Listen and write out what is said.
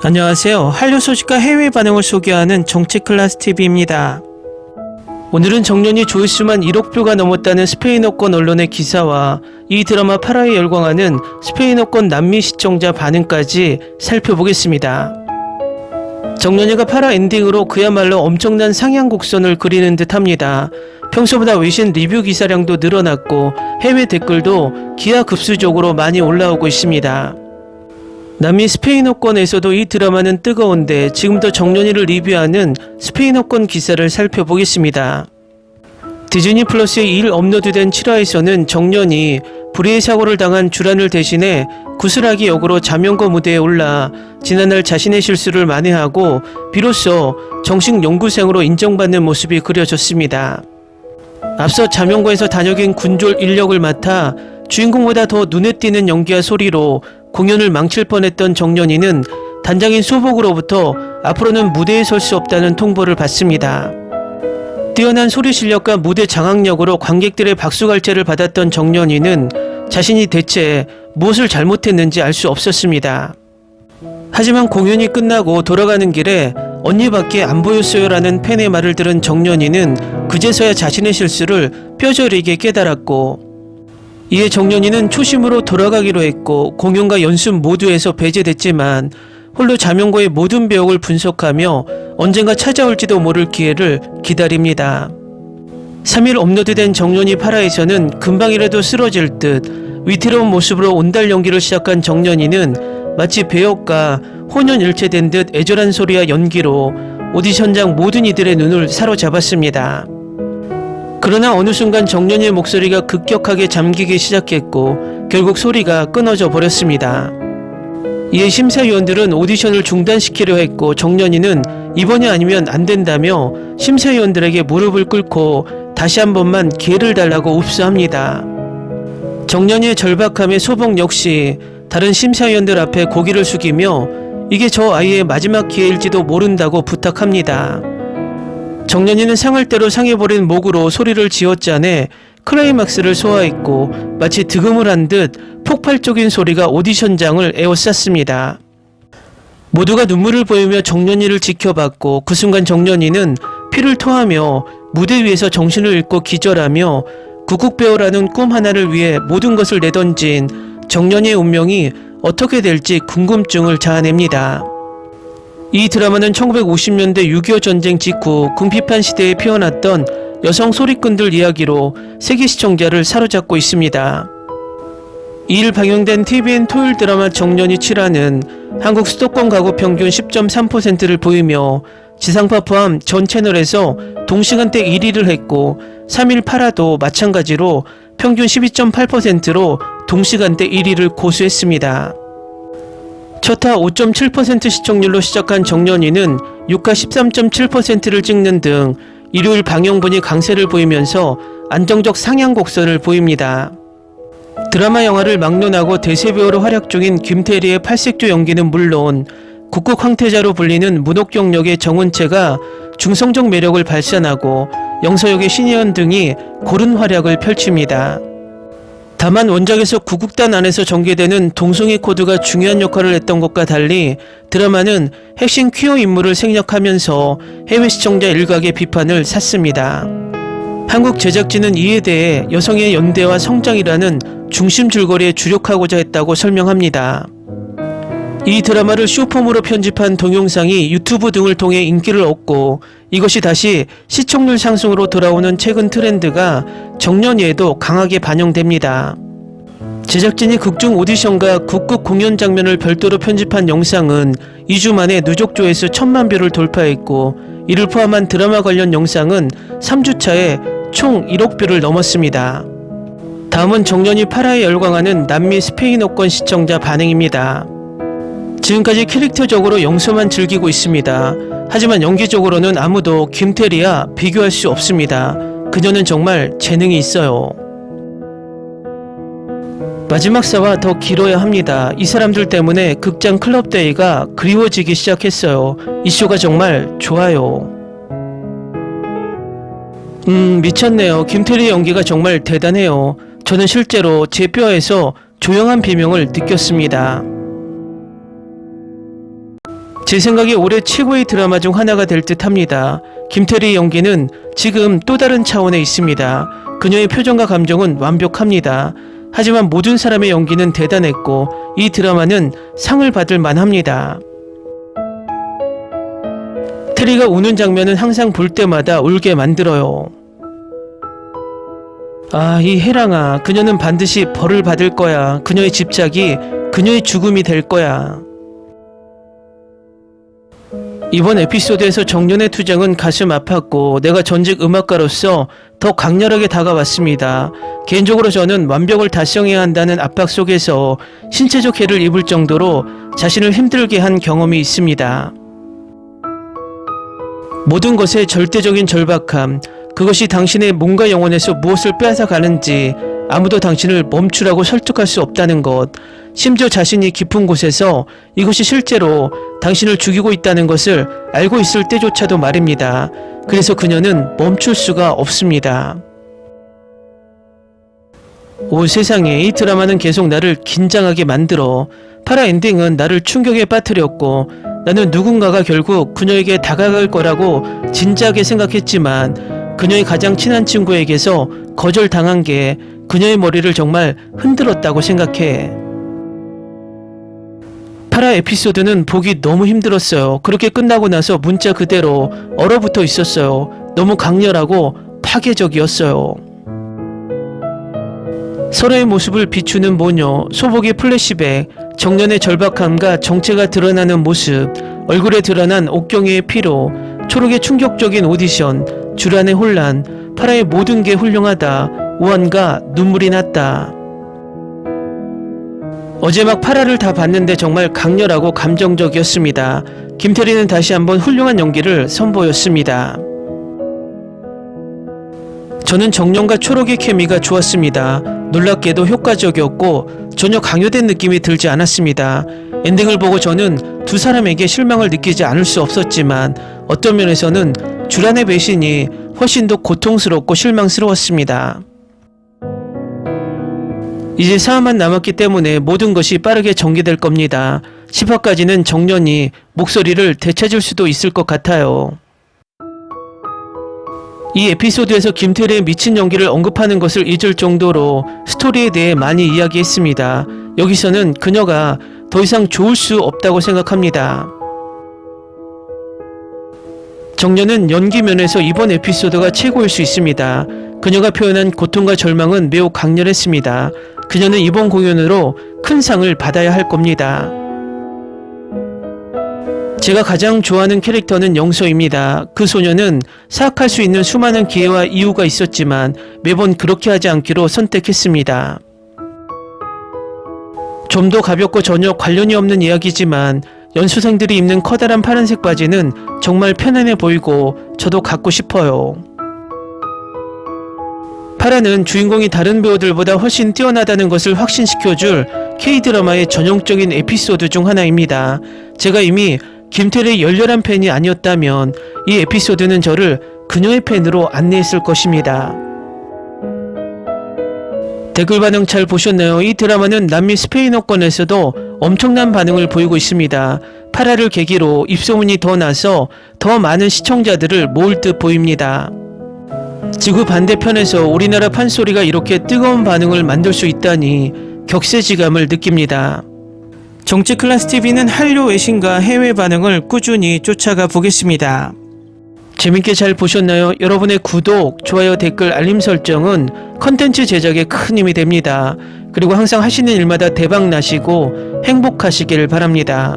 안녕하세요. 한류 소식과 해외 반응을 소개하는 정치클래스TV입니다. 오늘은 정년이 조회수만 1억 뷰가 넘었다는 스페인어권 언론의 기사와 이 드라마 파라에 열광하는 스페인어권 남미 시청자 반응까지 살펴보겠습니다. 정년이가 파라 엔딩으로 그야말로 엄청난 상향 곡선을 그리는 듯합니다. 평소보다 외신 리뷰 기사량도 늘어났고 해외 댓글도 기하급수적으로 많이 올라오고 있습니다. 남미 스페인어권에서도 이 드라마는 뜨거운데 지금부터 정년이를 리뷰하는 스페인어권 기사를 살펴보겠습니다. 디즈니 플러스에 2일 업로드된 7화에서는 정년이 불의의 사고를 당한 주란을 대신해 구슬하기 역으로 자명거 무대에 올라 지난날 자신의 실수를 만회하고 비로소 정식 연구생으로 인정받는 모습이 그려졌습니다. 앞서 자명거에서 단역인 군졸 인력을 맡아 주인공보다 더 눈에 띄는 연기와 소리로 공연을 망칠 뻔했던 정년이는 단장인 소복으로부터 앞으로는 무대에 설 수 없다는 통보를 받습니다. 뛰어난 소리 실력과 무대 장악력으로 관객들의 박수갈채를 받았던 정년이는 자신이 대체 무엇을 잘못했는지 알 수 없었습니다. 하지만 공연이 끝나고 돌아가는 길에 언니밖에 안 보였어요 라는 팬의 말을 들은 정년이는 그제서야 자신의 실수를 뼈저리게 깨달았고, 이에 정년이는 초심으로 돌아가기로 했고 공연과 연습 모두에서 배제됐지만 홀로 자명거의 모든 배역을 분석하며 언젠가 찾아올지도 모를 기회를 기다립니다. 3일 업로드된 정년이 파라에서는 금방이라도 쓰러질 듯 위태로운 모습으로 온달 연기를 시작한 정년이는 마치 배역과 혼연일체된 듯 애절한 소리와 연기로 오디션장 모든 이들의 눈을 사로잡았습니다. 그러나 어느 순간 정년이의 목소리가 급격하게 잠기기 시작했고 결국 소리가 끊어져 버렸습니다. 이에 심사위원들은 오디션을 중단시키려 했고 정년이는 이번이 아니면 안 된다며 심사위원들에게 무릎을 꿇고 다시 한 번만 기회를 달라고 읍수합니다. 정년이의 절박함에 소복 역시 다른 심사위원들 앞에 고개를 숙이며 이게 저 아이의 마지막 기회일지도 모른다고 부탁합니다. 정년이는 상할대로 상해버린 목으로 소리를 지어짜내 클라이막스를 소화했고 마치 득음을 한 듯 폭발적인 소리가 오디션장을 에워쌌습니다. 모두가 눈물을 보이며 정년이를 지켜봤고 그 순간 정년이는 피를 토하며 무대 위에서 정신을 잃고 기절하며 국국배우라는 꿈 하나를 위해 모든 것을 내던진 정년이의 운명이 어떻게 될지 궁금증을 자아냅니다. 이 드라마는 1950년대 6.25 전쟁 직후 궁핍한 시대에 피어났던 여성 소리꾼들 이야기로 세계 시청자를 사로잡고 있습니다. 2일 방영된 TVN 토요일 드라마 정년이 7화는 한국 수도권 가구 평균 10.3%를 보이며 지상파 포함 전 채널에서 동시간대 1위를 했고 3일 8화도 마찬가지로 평균 12.8%로 동시간대 1위를 고수했습니다. 첫화 5.7% 시청률로 시작한 정년이는 6화 13.7%를 찍는 등 일요일 방영분이 강세를 보이면서 안정적 상향 곡선을 보입니다. 드라마 영화를 막론하고 대세배우로 활약 중인 김태리의 팔색조 연기는 물론 국극 황태자로 불리는 문옥경 역의 정은채가 중성적 매력을 발산하고 영서역의 신예원 등이 고른 활약을 펼칩니다. 다만 원작에서 구국단 안에서 전개되는 동성애 코드가 중요한 역할을 했던 것과 달리 드라마는 핵심 퀴어 인물을 생략하면서 해외 시청자 일각의 비판을 샀습니다. 한국 제작진은 이에 대해 여성의 연대와 성장이라는 중심 줄거리에 주력하고자 했다고 설명합니다. 이 드라마를 쇼폼으로 편집한 동영상이 유튜브 등을 통해 인기를 얻고 이것이 다시 시청률 상승으로 돌아오는 최근 트렌드가 정년이에도 강하게 반영됩니다. 제작진이 극중 오디션과 국극 공연 장면을 별도로 편집한 영상은 2주 만에 누적 조회수 1000만 뷰를 돌파했고 이를 포함한 드라마 관련 영상은 3주차에 총 1억 뷰를 넘었습니다. 다음은 정년이 파라에 열광하는 남미 스페인어권 시청자 반응입니다. 지금까지 캐릭터적으로 영서만 즐기고 있습니다. 하지만 연기적으로는 아무도 김태리와 비교할 수 없습니다. 그녀는 정말 재능이 있어요. 마지막 사와 더 길어야 합니다. 이 사람들 때문에 극장 클럽데이가 그리워지기 시작했어요. 이 쇼가 정말 좋아요. 미쳤네요. 김태리의 연기가 정말 대단해요. 저는 실제로 제 뼈에서 조용한 비명을 느꼈습니다. 제 생각에 올해 최고의 드라마 중 하나가 될 듯합니다. 김태리의 연기는 지금 또 다른 차원에 있습니다. 그녀의 표정과 감정은 완벽합니다. 하지만 모든 사람의 연기는 대단했고 이 드라마는 상을 받을 만합니다. 테리가 우는 장면은 항상 볼 때마다 울게 만들어요. 아, 이 해랑아, 그녀는 반드시 벌을 받을 거야. 그녀의 집착이 그녀의 죽음이 될 거야. 이번 에피소드에서 정연의 투정은 가슴 아팠고 내가 전직 음악가로서 더 강렬하게 다가왔습니다. 개인적으로 저는 완벽을 달성해야 한다는 압박 속에서 신체적 해를 입을 정도로 자신을 힘들게 한 경험이 있습니다. 모든 것의 절대적인 절박함, 그것이 당신의 몸과 영혼에서 무엇을 빼앗아 가는지 아무도 당신을 멈추라고 설득할 수 없다는 것, 심지어 자신이 깊은 곳에서 이것이 실제로 당신을 죽이고 있다는 것을 알고 있을 때조차도 말입니다. 그래서 그녀는 멈출 수가 없습니다. 오 세상에, 이 드라마는 계속 나를 긴장하게 만들어. 파라 엔딩은 나를 충격에 빠뜨렸고 나는 누군가가 결국 그녀에게 다가갈 거라고 진지하게 생각했지만 그녀의 가장 친한 친구에게서 거절당한 게 그녀의 머리를 정말 흔들었다고 생각해. 파라 에피소드는 보기 너무 힘들었어요. 그렇게 끝나고 나서 문자 그대로 얼어붙어 있었어요. 너무 강렬하고 파괴적이었어요. 서로의 모습을 비추는 모녀, 소복의 플래시백, 정연의 절박함과 정체가 드러나는 모습, 얼굴에 드러난 옥경이의 피로, 초록의 충격적인 오디션, 주란의 혼란, 파라의 모든 게 훌륭하다. 우환과 눈물이 났다. 어제 막 파라를 다 봤는데 정말 강렬하고 감정적이었습니다. 김태리는 다시 한번 훌륭한 연기를 선보였습니다. 저는 정연과 초록의 케미가 좋았습니다. 놀랍게도 효과적이었고 전혀 강요된 느낌이 들지 않았습니다. 엔딩을 보고 저는 두 사람에게 실망을 느끼지 않을 수 없었지만 어떤 면에서는 주란의 배신이 훨씬 더 고통스럽고 실망스러웠습니다. 이제 4화만 남았기 때문에 모든 것이 빠르게 전개될 겁니다. 10화까지는 정연이 목소리를 되찾을 수도 있을 것 같아요. 이 에피소드에서 김태리의 미친 연기를 언급하는 것을 잊을 정도로 스토리에 대해 많이 이야기했습니다. 여기서는 그녀가 더 이상 좋을 수 없다고 생각합니다. 정연은 연기 면에서 이번 에피소드가 최고일 수 있습니다. 그녀가 표현한 고통과 절망은 매우 강렬했습니다. 그녀는 이번 공연으로 큰 상을 받아야 할 겁니다. 제가 가장 좋아하는 캐릭터는 영서입니다. 그 소녀는 사악할 수 있는 수많은 기회와 이유가 있었지만 매번 그렇게 하지 않기로 선택했습니다. 좀 더 가볍고 전혀 관련이 없는 이야기지만 연수생들이 입는 커다란 파란색 바지는 정말 편안해 보이고 저도 갖고 싶어요. 파라는 주인공이 다른 배우들보다 훨씬 뛰어나다는 것을 확신시켜줄 K-드라마의 전형적인 에피소드 중 하나입니다. 제가 이미 김태리의 열렬한 팬이 아니었다면 이 에피소드는 저를 그녀의 팬으로 안내했을 것입니다. 댓글 반응 잘 보셨나요? 이 드라마는 남미 스페인어권에서도 엄청난 반응을 보이고 있습니다. 파라를 계기로 입소문이 더 나서 더 많은 시청자들을 모을 듯 보입니다. 지구 반대편에서 우리나라 판소리가 이렇게 뜨거운 반응을 만들 수 있다니 격세지감을 느낍니다. 정치클래스TV는 한류 외신과 해외 반응을 꾸준히 쫓아가 보겠습니다. 재밌게 잘 보셨나요? 여러분의 구독, 좋아요, 댓글, 알림 설정은 컨텐츠 제작에 큰 힘이 됩니다. 그리고 항상 하시는 일마다 대박 나시고 행복하시길 바랍니다.